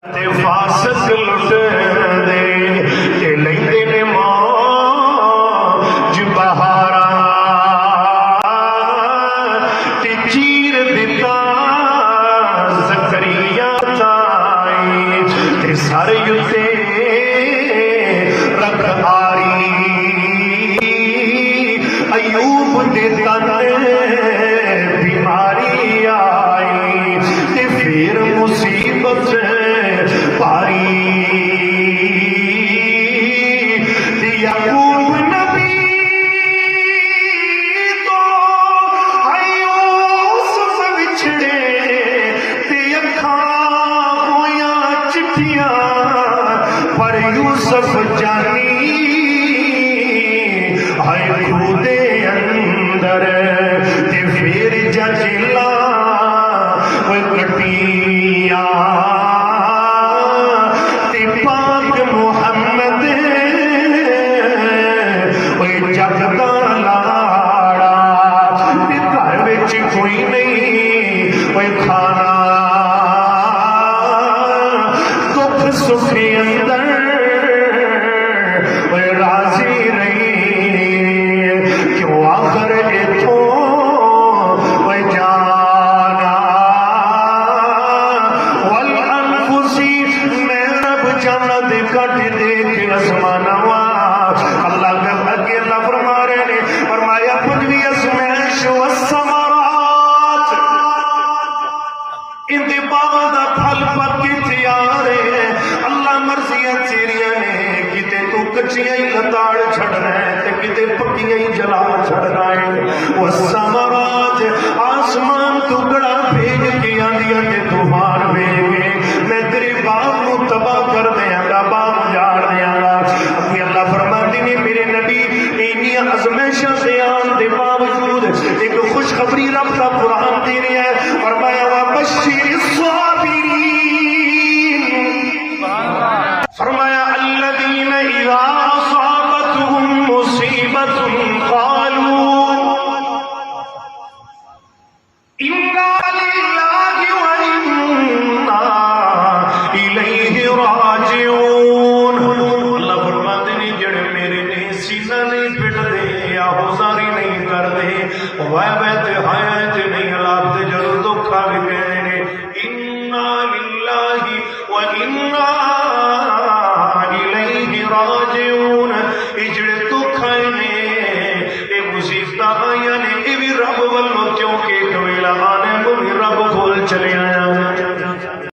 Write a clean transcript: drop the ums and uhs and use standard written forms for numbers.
فاسق لٹ دے تے لیندے نے موج بہارا تے چیر دتا زکریا تائی تے سر یتے رکھ آری ایوب دے تن بیماری آئی تے پھر مصیبت پاری یعقوب نبی تو یوسف بچھڑے تے اکھاں ہویاں چٹھیاں پر یوسف جانی ہائے خود دے اندر تے پھر ججلا وہ کٹیاں کوئی نہیں کوئی کھانا دکھ سکھ اندر کوئی راضی نہیں کیوں آخر اتھوں کوئی جانا والانفسی میں رب جنت کٹ دے کے اسمانہ اللہ کا اگے اللہ فرما رہے نے فرمایا پنجوی اسمیش والثمرات اندے باغ دا پھل پکی تیار ہے اللہ مرضیاں تیریاں نے کتے تو کچیاں ہی لتاڑ چھڑنا ہے تے کتے پکیاں ہی جلا چھڑنا ہے والثمرات آسمان ٹکڑا بھیج کے آندیاں تے طوفان بھیج کے میں تیرے باغ کو تباہ کر دیاں گا باغ جاڑ دیاں گا اپنی اللہ فرماتی نے میرے نبی اینیاں ازمیشاں سے آن دے باوجود ایک خوشخبری رب کا قرآن دے رہی ہے فرمایا وَبَشِّرِ الصَّابِرِينَ فرمایا الَّذِينَ اِذَا أَصَابَتْهُمْ مُصِيبَةٌ قَالُوا إِنَّا لِلَّهِ وَإِنَّا إِلَيْهِ راجعون اللہ فرماتے ہیں جڑے میرے نے سینہ نہیں پٹ دے یا ہوزاری نہیں کر دے ویبت حیات نہیں حالات جرد دکھا بھی کہنے اِنَّا لِلَّهِ وَإِنَّا